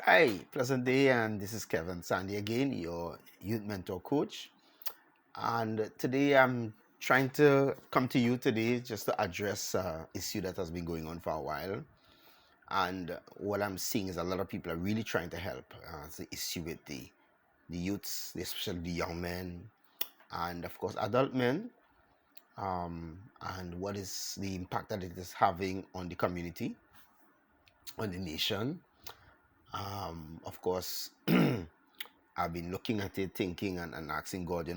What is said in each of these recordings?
Hi, pleasant day, and this is Kevin Sandy again, your youth mentor coach. And today I'm trying to come to you today just to address issue that has been going on for a while. And what I'm seeing is a lot of people are really trying to help. It's the issue with the youths, especially the young men, and of course adult men. And what is the impact that it is having on the community, on the nation. Of course, I've been looking at it, thinking and asking God,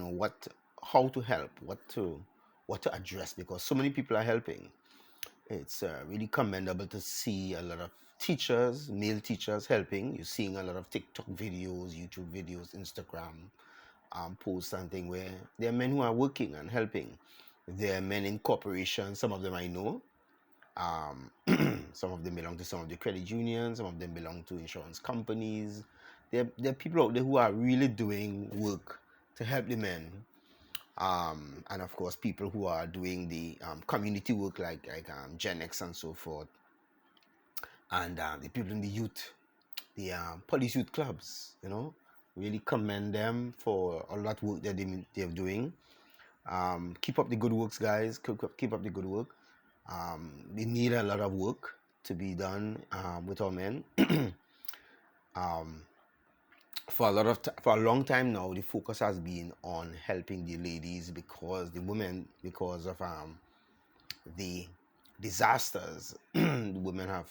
how to help, what to address, because so many people are helping. It's really commendable to see a lot of teachers, male teachers helping. You're seeing a lot of TikTok videos, YouTube videos, Instagram posts and things where there are men who are working and helping. There are men in corporations, some of them I know. Um, some of them belong to some of the credit unions, some of them belong to insurance companies. There are people out there who are really doing work to help the men. And of course, people who are doing the community work like Gen X and so forth, and the people in the youth, the police youth clubs, really commend them for all that work that they're doing. Keep up the good works, guys. Keep up the good work. We need a lot of work to be done with our men. um, for a long time now, the focus has been on helping the ladies because the women, because of the disasters the women have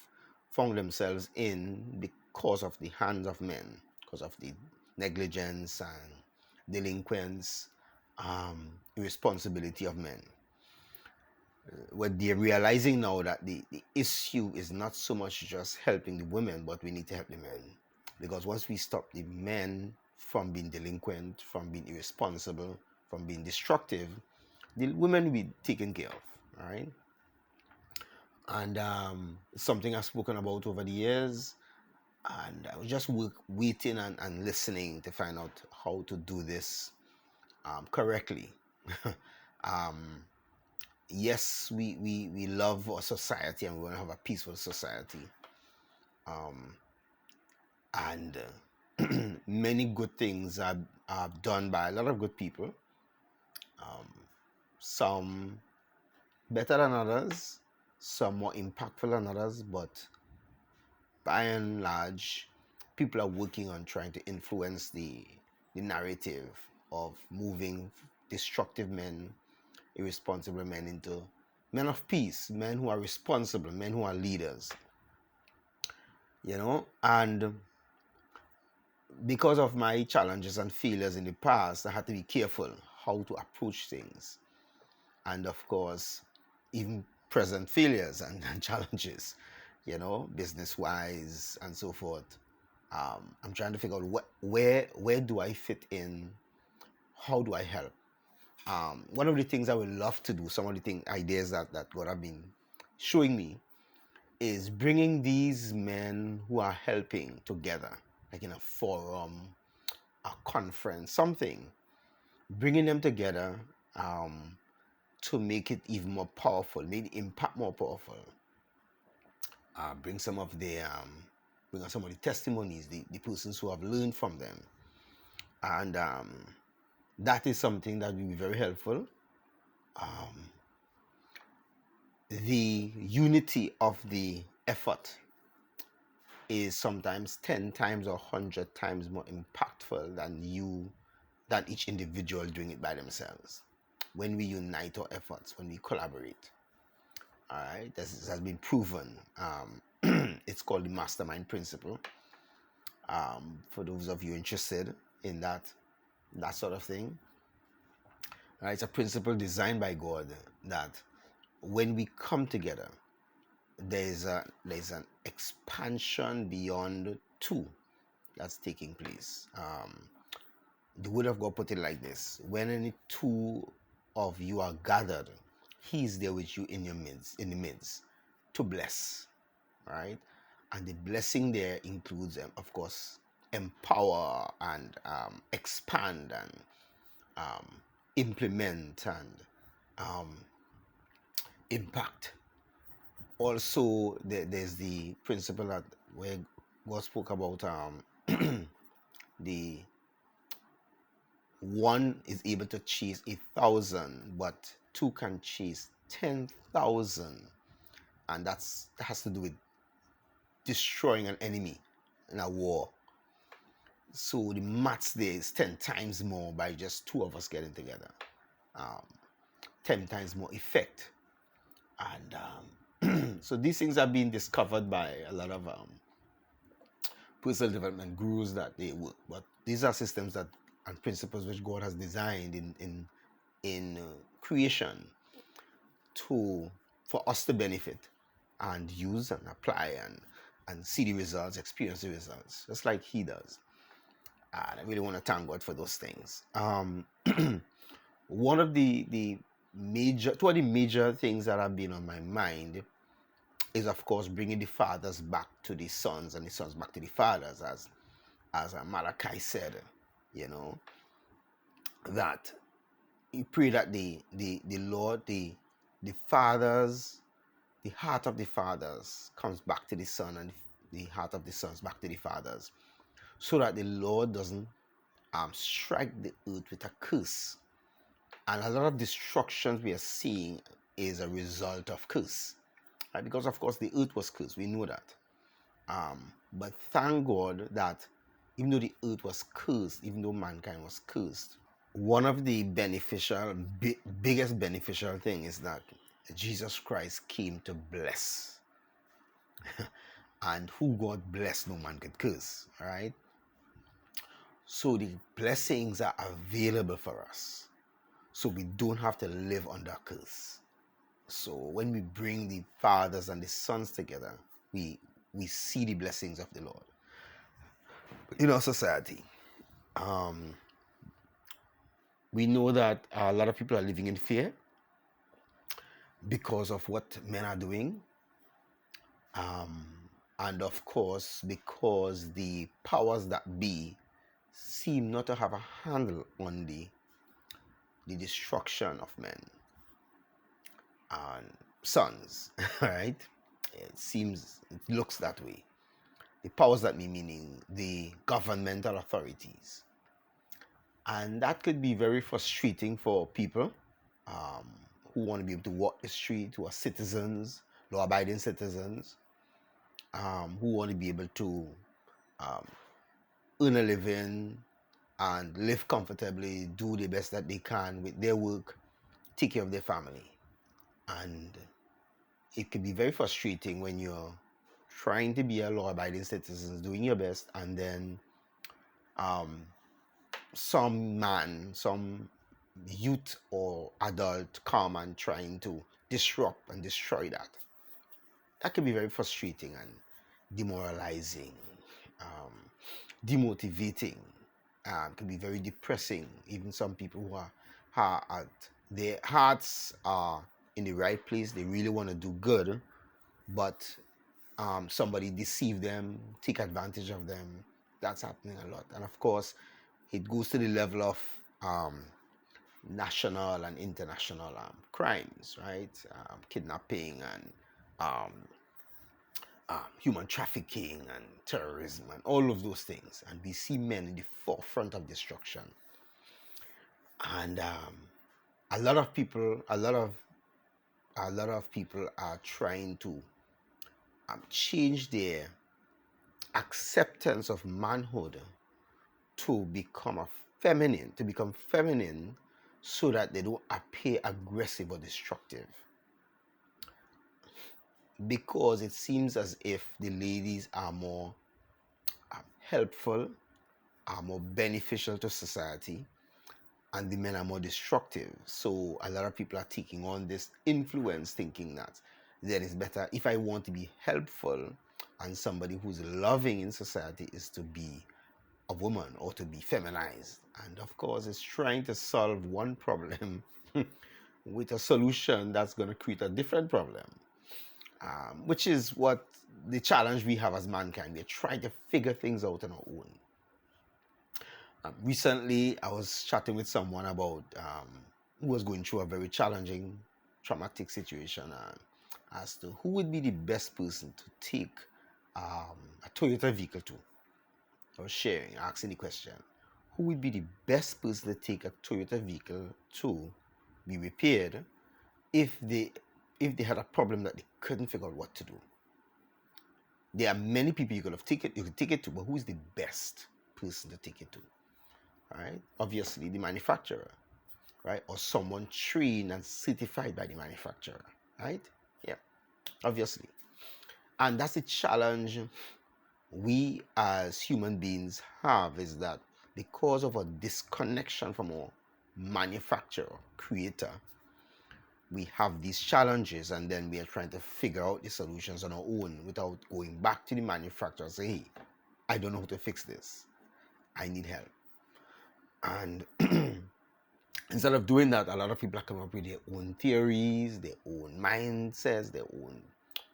found themselves in because of the hands of men, because of the negligence and delinquents, irresponsibility of men. What they're realizing now that the issue is not so much just helping the women, but we need to help the men. Because once we stop the men from being delinquent, from being irresponsible, from being destructive, the women will be taken care of. All right. And it's something I've spoken about over the years. And I was just waiting and listening to find out how to do this correctly. um, yes, we love our society and we want to have a peaceful society. Um, and many good things are done by a lot of good people. Um, some better than others, some more impactful than others, but by and large, people are working on trying to influence the narrative of moving destructive men, irresponsible men into men of peace, men who are responsible, men who are leaders, and because of my challenges and failures in the past, I had to be careful how to approach things. And of course, even present failures and challenges, business wise and so forth. I'm trying to figure out where do I fit in? How do I help? One of the things I would love to do, some of the ideas that God have been showing me, is bringing these men who are helping together, like in a forum, a conference, something, bringing them together to make it even more powerful, make the impact more powerful. Bring some of bring out some of the testimonies, the persons who have learned from them, and that is something that will be very helpful. Um, the unity of the effort is sometimes 10 times or 100 times more impactful than each individual doing it by themselves. When we unite our efforts, when we collaborate, all right, this has been proven. It's called the mastermind principle. For those of you interested in that sort of thing, right? It's a principle designed by God that when we come together, there's an expansion beyond two that's taking place. The word of God put it like this: when any two of you are gathered, He is there with you in the midst, to bless, right? And the blessing there includes, of course, empower and expand and implement and um, impact. Also, there's the principle that where God spoke about the one is able to chase 1,000, but two can chase 10,000, and that has to do with destroying an enemy in a war. So the maths there is 10 times more by just two of us getting together. Um, 10 times more effect. And so these things are being discovered by a lot of personal development gurus that they work. But these are systems that and principles which God has designed in creation for us to benefit and use and apply and see the results, experience the results, just like He does. And I really want to thank God for those things. One of the major things that have been on my mind is, of course, bringing the fathers back to the sons and the sons back to the fathers, as Malachi said, that you pray that the Lord, the fathers, the heart of the fathers comes back to the son, and the heart of the sons back to the fathers, so that the Lord doesn't strike the earth with a curse. And a lot of destructions we are seeing is a result of curse, right? Because of course the earth was cursed, we know that. But thank God that even though the earth was cursed, even though mankind was cursed, one of the biggest beneficial thing is that Jesus Christ came to bless. And who God bless, no man could curse, all right? So the blessings are available for us, so we don't have to live under curse. So when we bring the fathers and the sons together, we see the blessings of the Lord in our society. We know that a lot of people are living in fear because of what men are doing. And of course, because the powers that be seem not to have a handle on the destruction of men and sons, right? It looks that way. The powers that be, meaning the governmental authorities. And that could be very frustrating for people who want to be able to walk the street, who are citizens, law-abiding citizens, who want to be able to earn a living and live comfortably, do the best that they can with their work, take care of their family. And it can be very frustrating when you're trying to be a law-abiding citizen, doing your best, and then some youth or adult come and trying to disrupt and destroy that. That can be very frustrating and demoralizing, demotivating, can be very depressing. Even some people who are their hearts are in the right place, they really want to do good, but somebody deceive them, take advantage of them. That's happening a lot. And of course, it goes to the level of national and international crimes, right? Kidnapping and human trafficking and terrorism and all of those things. And we see men in the forefront of destruction. And a lot of people are trying to change their acceptance of manhood to become feminine, so that they don't appear aggressive or destructive. Because it seems as if the ladies are more helpful, are more beneficial to society, and the men are more destructive. So a lot of people are taking on this influence, thinking that then it's better, if I want to be helpful and somebody who's loving in society, is to be a woman or to be feminized. And of course, it's trying to solve one problem with a solution that's going to create a different problem, which is what the challenge we have as mankind. We're trying to figure things out on our own. Recently, I was chatting with someone about who was going through a very challenging, traumatic situation, as to who would be the best person to take a Toyota vehicle to, I was sharing, asking the question, who would be the best person to take a Toyota vehicle to be repaired if they had a problem that they couldn't figure out what to do? There are many people you could take it to, but who is the best person to take it to? All right, obviously the manufacturer, right, or someone trained and certified by the manufacturer, right? Yeah, obviously. And that's the challenge we as human beings have, is that because of a disconnection from our manufacturer, creator, we have these challenges, and then we are trying to figure out the solutions on our own without going back to the manufacturer and say, hey, I don't know how to fix this, I need help. And instead of doing that, a lot of people are coming up with their own theories, their own mindsets, their own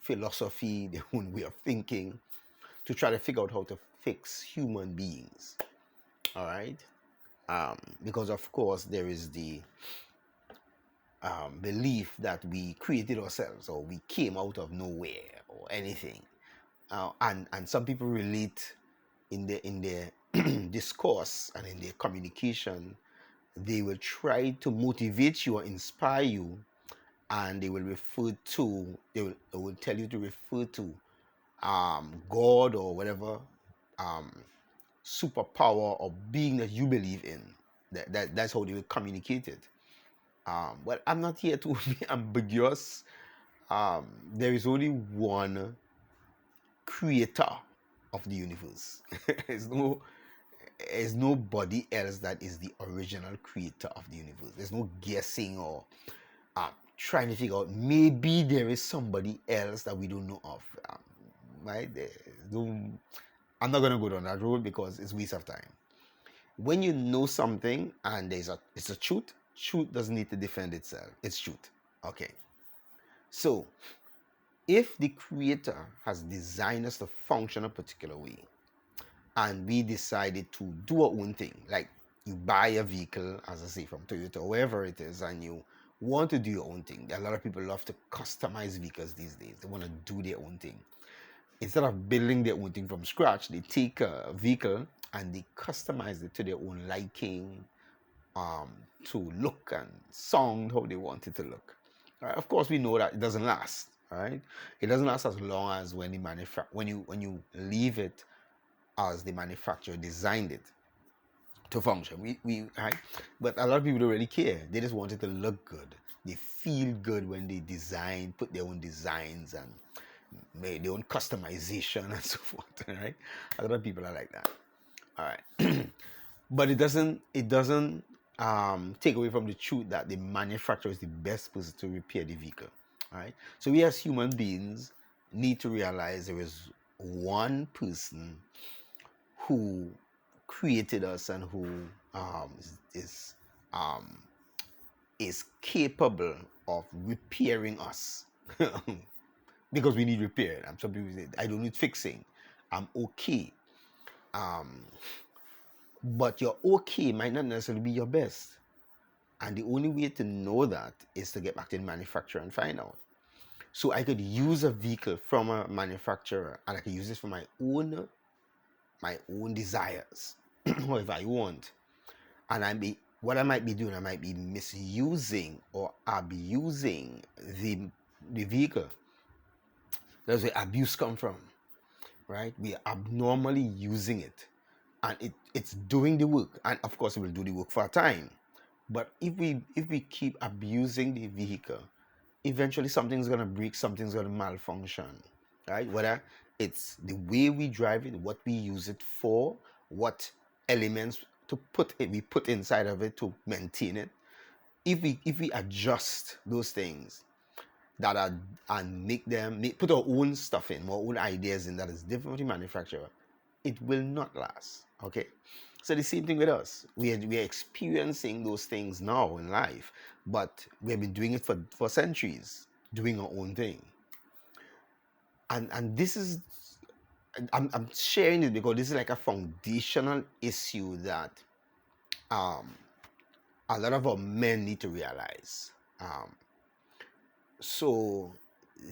philosophy, their own way of thinking, to try to figure out how to fix human beings. All right. Because of course there is the belief that we created ourselves, or we came out of nowhere or anything. And some people relate in their discourse and in their communication. They will try to motivate you or inspire you, and they will they will tell you to refer to God or whatever um, superpower or being that you believe in. That's how they will communicate it. Well, I'm not here to be ambiguous. There is only one creator of the universe. There's nobody else that is the original creator of the universe. There's no guessing or trying to figure out. Maybe there is somebody else that we don't know of. Right? I'm not gonna go down that road because it's a waste of time. When you know something and it's a truth, truth doesn't need to defend itself. It's truth. Okay. So if the creator has designed us to function a particular way, and we decided to do our own thing, like you buy a vehicle, as I say, from Toyota or wherever it is, and you want to do your own thing. A lot of people love to customize vehicles these days. They want to do their own thing. Instead of building their own thing from scratch, they take a vehicle and they customize it to their own liking, to look and sound how they want it to look. Of course, we know that it doesn't last. Right? It doesn't last as long as when you leave it as the manufacturer designed it to function. Right? But a lot of people don't really care. They just want it to look good. They feel good when they put their own designs and make their own customization and so forth. Right? A lot of people are like that. All right. But it doesn't take away from the truth that the manufacturer is the best person to repair the vehicle. All right. So we as human beings need to realize there is one person who created us and who is um, is capable of repairing us. Because we need repair. And some people say, I don't need fixing. I'm okay. But your okay might not necessarily be your best. And the only way to know that is to get back to the manufacturer and find out. So I could use a vehicle from a manufacturer, and I could use this for my own desires, or if I want. And what I might be doing, I might be misusing or abusing the vehicle. That's where abuse come from, right? We are abnormally using it, and it's doing the work, and of course it will do the work for a time. But if we keep abusing the vehicle, eventually something's gonna break, something's gonna malfunction, right? Whether it's the way we drive it, what we use it for, what elements we put inside of it to maintain it. If we adjust those things that are and put our own stuff in, our own ideas in that is different from the manufacturer, it will not last. Okay. So the same thing with us. We are experiencing those things now in life, but we have been doing it for centuries, doing our own thing. And this is, I'm sharing it because this is like a foundational issue that a lot of our men need to realize. So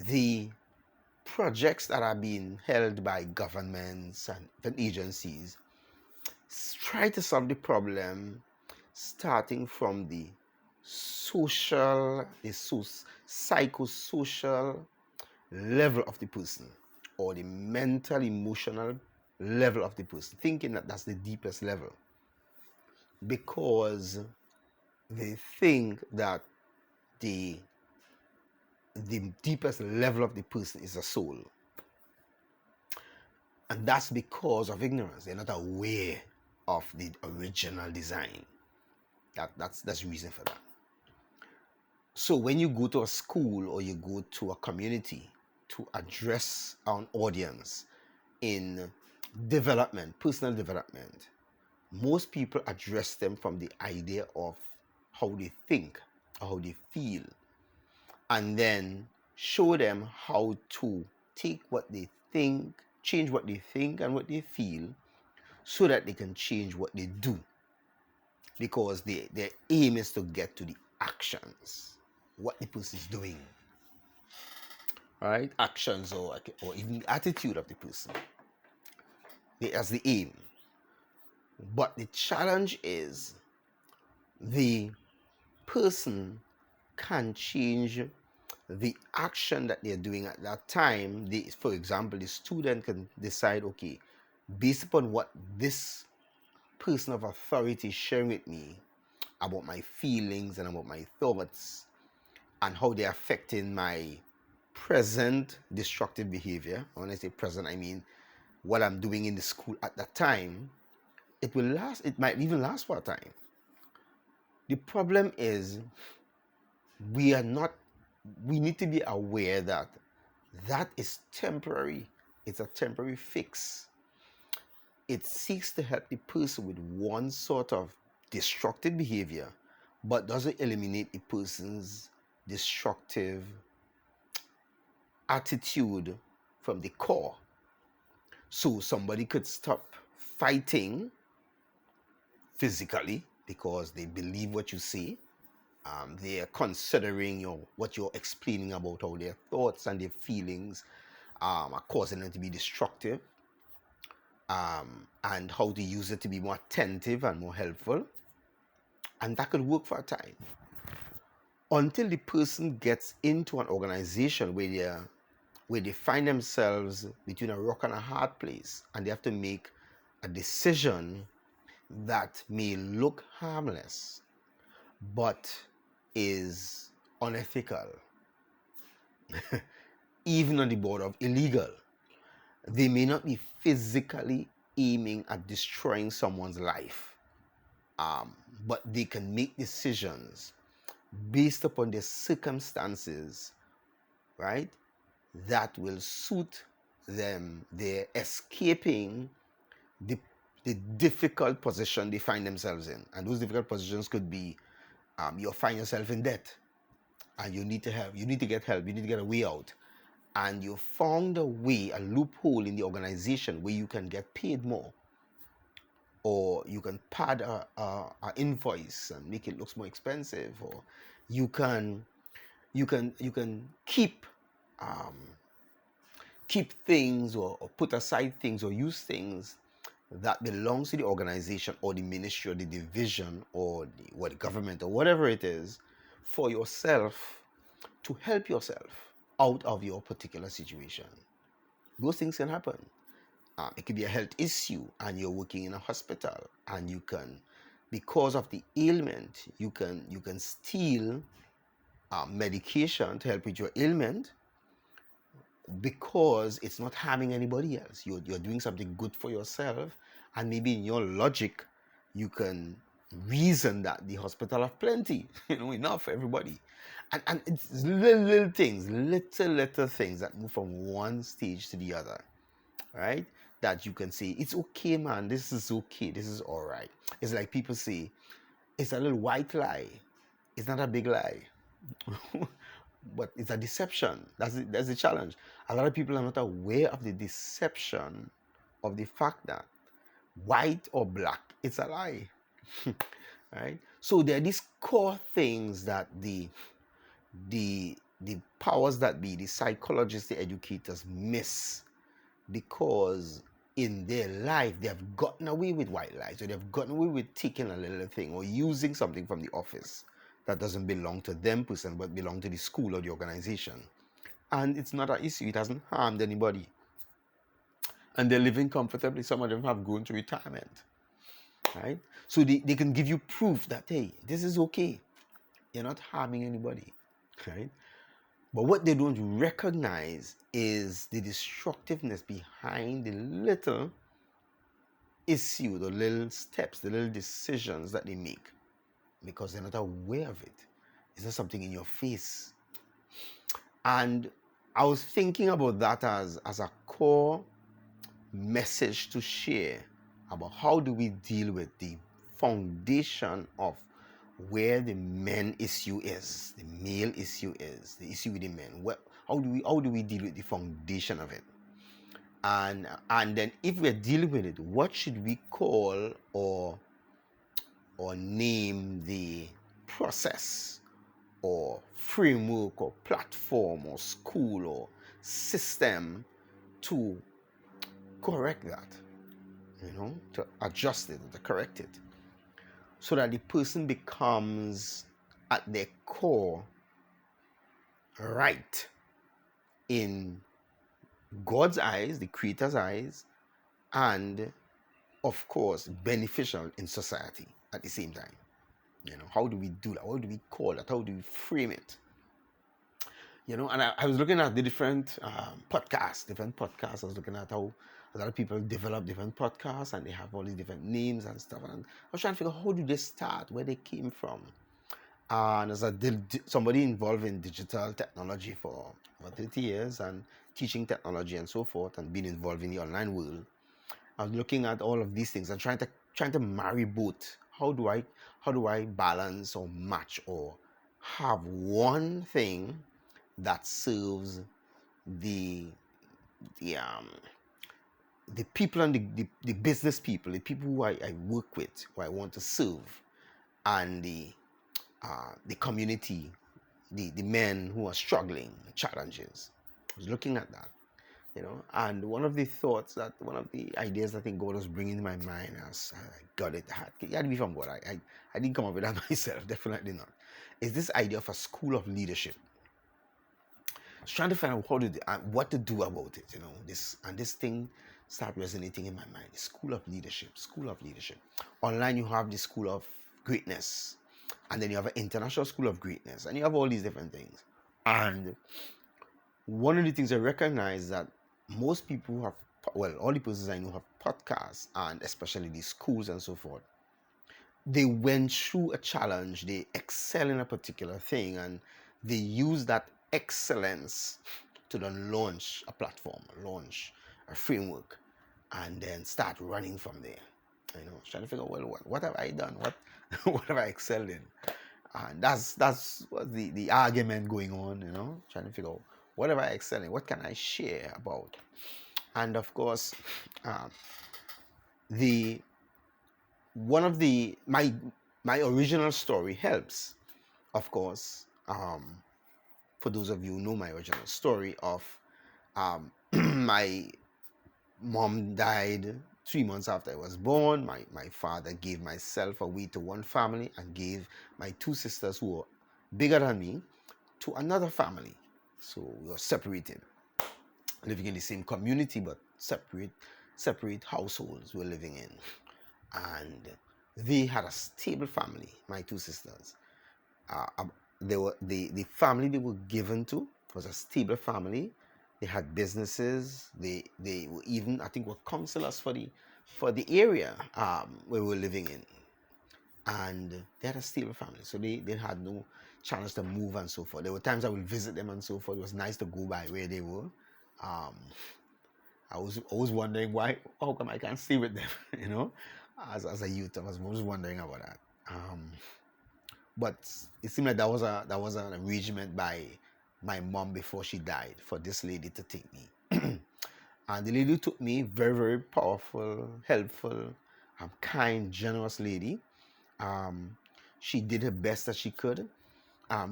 the projects that are being held by governments and even agencies try to solve the problem starting from the social, psychosocial level of the person, or the mental, emotional level of the person, thinking that that's the deepest level, because they think that the deepest level of the person is a soul. And that's because of ignorance. They're not aware of the original design. That's the reason for that. So when you go to a school or you go to a community to address an audience in development, personal development, most people address them from the idea of how they think or how they feel, and then show them how to take what they think, change what they think and what they feel, so that they can change what they do, because their aim is to get to the actions, what the person is doing, right? Actions, or even the attitude of the person. That's the aim. But the challenge is the person can change the action that they're doing at that time. For example, the student can decide, okay, based upon what this person of authority is sharing with me about my feelings and about my thoughts and how they're affecting my present destructive behavior. When I say present, I mean what I'm doing in the school at that time. It will last, it might even last for a time. The problem is we need to be aware that that is temporary. It's a temporary fix. It seeks to help the person with one sort of destructive behavior, but doesn't eliminate the person's destructive attitude from the core. So somebody could stop fighting physically because they believe what you say. They're considering what you're explaining about how their thoughts and their feelings are causing them to be destructive, and how to use it to be more attentive and more helpful. And that could work for a time, until the person gets into an organization where they find themselves between a rock and a hard place, and they have to make a decision that may look harmless but is unethical, even on the border of illegal. They may not be physically aiming at destroying someone's life, but they can make decisions based upon their circumstances, right, that will suit them. They're escaping the difficult position they find themselves in. And those difficult positions could be, you'll find yourself in debt and you need to help. You need to get help. You need to get a way out. And you found a way, a loophole in the organization where you can get paid more, or you can pad a invoice and make it look more expensive, or you can keep things, or put aside things, or use things that belongs to the organization or the ministry or the division or the government or whatever it is, for yourself, to help yourself out of your particular situation. Those things can happen. It could be a health issue and you're working in a hospital, and you can, because of the ailment, you can steal medication to help with your ailment, because it's not harming anybody else. You're doing something good for yourself, and maybe in your logic you can reason that the hospital have plenty, enough for everybody. And it's little things, little things that move from one stage to the other, right? That you can say, it's okay, man, this is okay, this is all right. It's like people say, it's a little white lie. It's not a big lie. But it's a deception. That's the challenge. A lot of people are not aware of the deception of the fact that white or black, it's a lie. Right? So there are these core things that the the powers that be, the psychologists, the educators miss, because in their life they have gotten away with white lies, or they've gotten away with taking a little thing or using something from the office that doesn't belong to them person but belong to the school or the organization. And it's not an issue, it hasn't harmed anybody, and they're living comfortably. Some of them have gone to retirement, right? So they can give you proof that, hey, this is okay, you're not harming anybody, right? But what they don't recognize is the destructiveness behind the little issue, the little steps, the little decisions that they make, because they're not aware of it. It's not something in your face. And I was thinking about that as a core message to share about how do we deal with the foundation of where the men issue is, the male issue is, the issue with the men. How do we deal with the foundation of it? And then if we're dealing with it, what should we call or name the process or framework or platform or school or system to correct that, to adjust it, to correct it, so that the person becomes at their core right in God's eyes, the Creator's eyes, and of course beneficial in society at the same time. How do we do that? How do we call that? How do we frame it? And I was looking at the different podcasts. I was looking at how a lot of people develop different podcasts, and they have all these different names and stuff. And I was trying to figure out, how did they start, where they came from. And as somebody involved in digital technology for about 30 years and teaching technology and so forth, and being involved in the online world, I was looking at all of these things and trying to marry both. How do I balance or match or have one thing that serves the people and the business people, the people who I work with, who I want to serve, and the community, the men who are struggling, challenges. I was looking at that, and one of the ideas I think God was bringing in my mind as I got it, it had to be from God. I didn't come up with that myself, definitely not. Is this idea of a school of leadership. I was trying to find out what to do about it, this thing started resonating in my mind. The school of leadership. Online you have the school of greatness, and then you have an international school of greatness, and you have all these different things. And one of the things I recognize that most people who have, all the persons I know have podcasts, and especially these schools and so forth, they went through a challenge, they excel in a particular thing, and they use that excellence to then launch a platform, launch a framework, and then start running from there. Trying to figure out, what have I done? What have I excelled in? And that's what the argument going on, trying to figure out, what have I excelled in? What can I share about? And of course, my original story helps, of course. For those of you who know my original story of my mom died 3 months after I was born. My father gave myself away to one family and gave my two sisters, who were bigger than me, to another family. So we were separated, living in the same community, but separate households we were living in. And they had a stable family, my two sisters. The family they were given to was a stable family. They had businesses. They were even, I think, were counselors for the area where we were living in. And they had a stable family, so they had no chance to move and so forth. There were times I would visit them and so forth. It was nice to go by where they were. I was always wondering how come I can't stay with them, as a youth. I was always wondering about that. But it seemed like that was an arrangement by my mom before she died, for this lady to take me. And the lady took me, very, very powerful, helpful, kind, generous lady. She did her best that she could.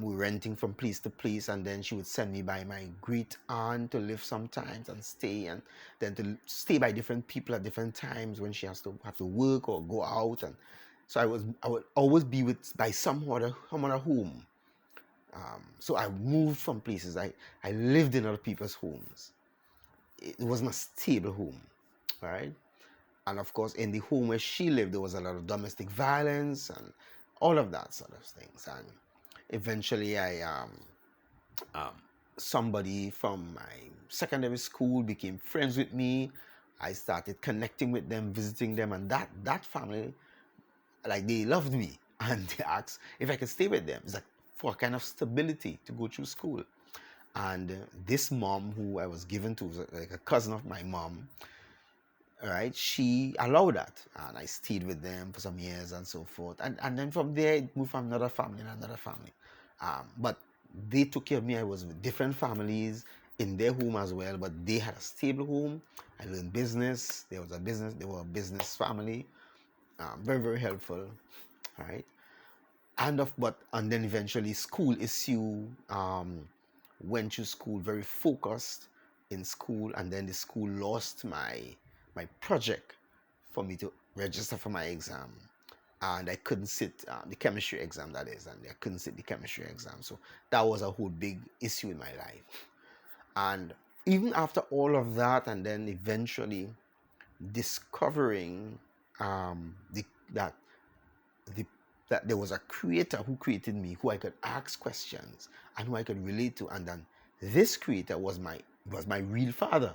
We were renting from place to place, and then she would send me by my great aunt to live sometimes and stay, and then to stay by different people at different times when she has to have to work or go out. And so I would always be with by some other home. So I moved from places. I lived in other people's homes. It wasn't a stable home, right? And of course, in the home where she lived, there was a lot of domestic violence and all of that sort of things. And eventually, um, somebody from my secondary school became friends with me. I started connecting with them, visiting them, and that family, like, they loved me, and they asked if I could stay with them. It's like for a kind of stability to go through school. And this mom who I was given to was like a cousin of my mom. All right, she allowed that, and I stayed with them for some years and so forth. And then from there, it moved from another family and another family. But they took care of me. I was with different families in their home as well, but they had a stable home. I learned business. There was a business. They were a business family. Very, very helpful. All right. And then eventually school issue, went to school very focused in school, and then the school lost my project for me to register for my exam, and I couldn't sit the chemistry exam, that is, and I couldn't sit the chemistry exam. So that was a whole big issue in my life. And even after all of that, and then eventually discovering the that the that there was a creator who created me, who I could ask questions and who I could relate to, and then this creator was my real father.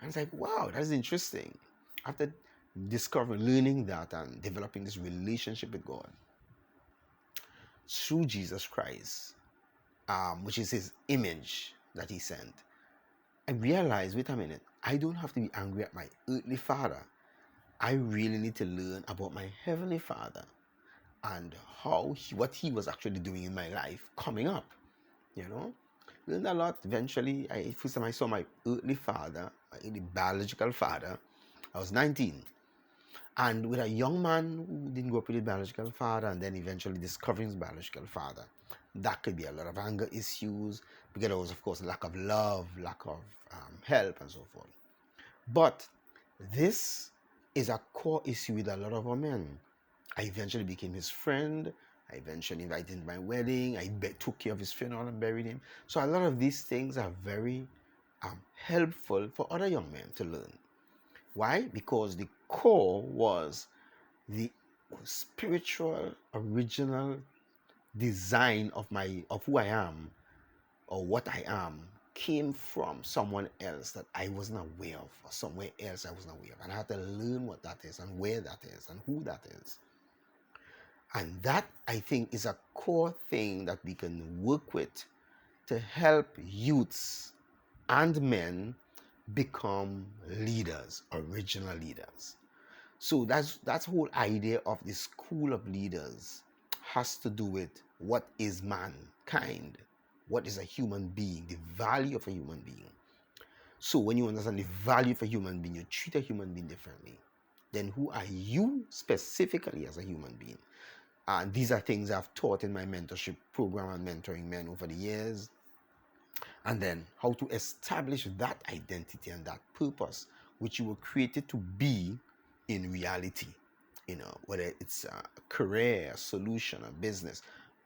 I was like, wow, that's interesting. After discovering, learning that, and developing this relationship with God through Jesus Christ, which is His image that He sent, I realized, wait a minute, I don't have to be angry at my earthly father. I really need to learn about my heavenly Father and what he was actually doing in my life coming up. You know, learned a lot. Eventually, first time I saw my earthly father, my earthly biological father, I was 19. And with a young man who didn't grow up with his biological father, and then eventually discovering his biological father, that could be a lot of anger issues, because there was, of course, lack of love, lack of help, and so forth. But this is a core issue with a lot of our men. I eventually became his friend. I eventually invited him to my wedding. I took care of his funeral and buried him. So a lot of these things are very helpful for other young men to learn. Why? Because the core was the spiritual original design of who I am, or what I am, came from someone else that I wasn't aware of, or somewhere else I wasn't aware of. And I had to learn what that is, and where that is, and who that is. And that, I think, is a core thing that we can work with to help youths and men become leaders, original leaders. So that's the whole idea of the school of leaders, has to do with what is mankind, what is a human being, the value of a human being. So when you understand the value of a human being, you treat a human being differently. Then who are you specifically as a human being? And these are things I've taught in my mentorship program and mentoring men over the years. And then how to establish that identity and that purpose, which you were created to be in reality. Whether it's a career, a solution, a business,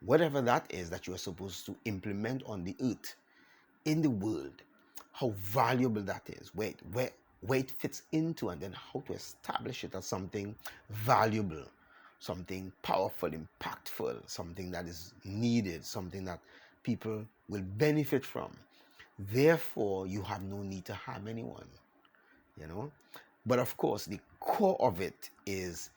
whatever that is that you are supposed to implement on the earth, in the world, how valuable that is, where it fits into, and then how to establish it as something valuable, something powerful, impactful, something that is needed, something that people will benefit from. Therefore, you have no need to harm anyone, you know. But of course, the core of it is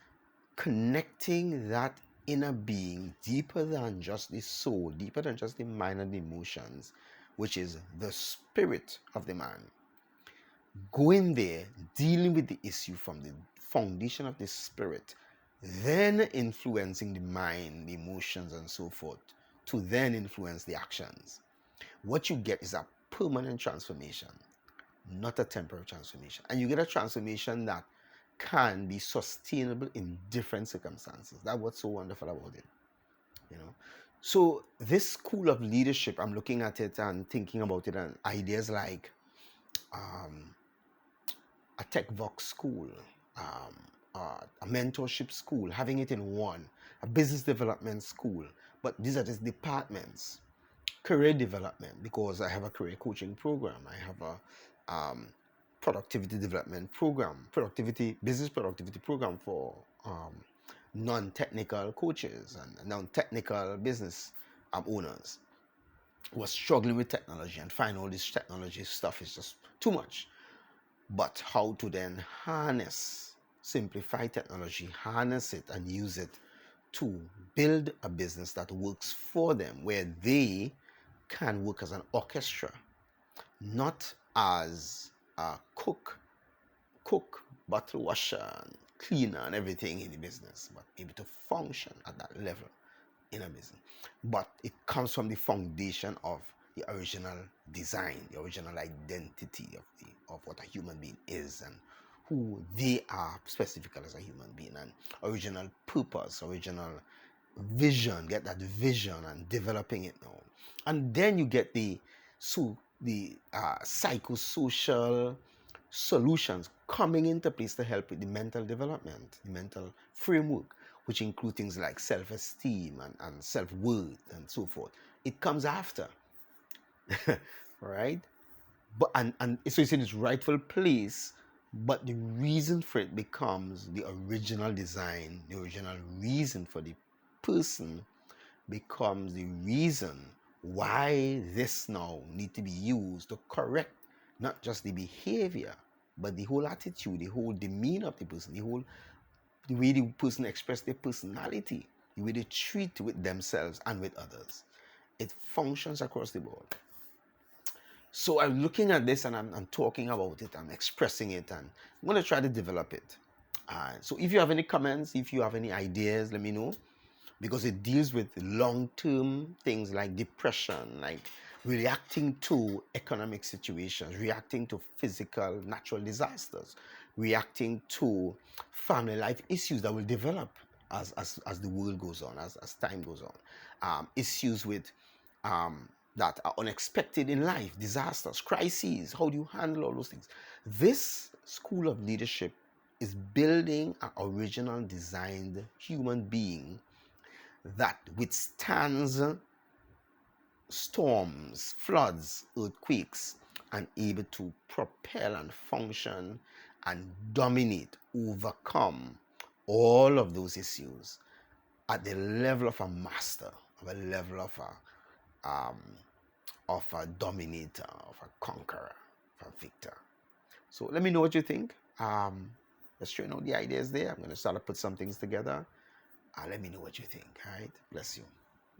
connecting that inner being deeper than just the soul, deeper than just the mind and the emotions, which is the spirit of the man. Going there, dealing with the issue from the foundation of the spirit, then influencing the mind, the emotions, and so forth, to then influence the actions. What you get is a permanent transformation, not a temporary transformation. And you get a transformation that can be sustainable in different circumstances. That's what's so wonderful about it. You know. So this school of leadership, I'm looking at it and thinking about it, and ideas like um, a tech vox school, um, a mentorship school, having it in one, a business development school. But these are just departments. Career development, because I have a career coaching program. I have a productivity development program, business productivity program for non-technical coaches and non-technical business owners who are struggling with technology and find all this technology stuff is just too much. But how to then harness, simplify technology, harness it and use it to build a business that works for them, where they can work as an orchestra, not as a cook, bottle washer, and cleaner, and everything in the business, but able to function at that level in a business. But it comes from the foundation of the original design, the original identity of what a human being is and who they are specifically as a human being, and original purpose, original vision. Get that vision and developing it now, and then you get the psychosocial solutions coming into place to help with the mental development, the mental framework, which include things like self-esteem and self-worth and so forth. It comes after. Right? But and so it's in its rightful place, but the reason for it becomes the original design, the original reason for the person becomes the reason why this now need to be used to correct not just the behavior, but the whole attitude, the whole demeanor of the person, the way the person express their personality, the way they treat with themselves and with others. It functions across the board. So I'm looking at this and I'm talking about it, I'm expressing it, and I'm going to try to develop it. So if you have any comments, if you have any ideas, let me know, because it deals with long-term things like depression, like reacting to economic situations, reacting to physical natural disasters, reacting to family life issues that will develop as the world goes on, as time goes on, issues with that are unexpected in life, disasters, crises. How do you handle all those things? This school of leadership is building an original designed human being that withstands storms, floods, earthquakes, and able to propel and function and dominate, overcome all of those issues at the level of a master, of a level of a dominator, of a conqueror, of a victor. So let me know what you think. Let's try out the ideas there. I'm going to start to put some things together. Let me know what you think. All right. Bless you.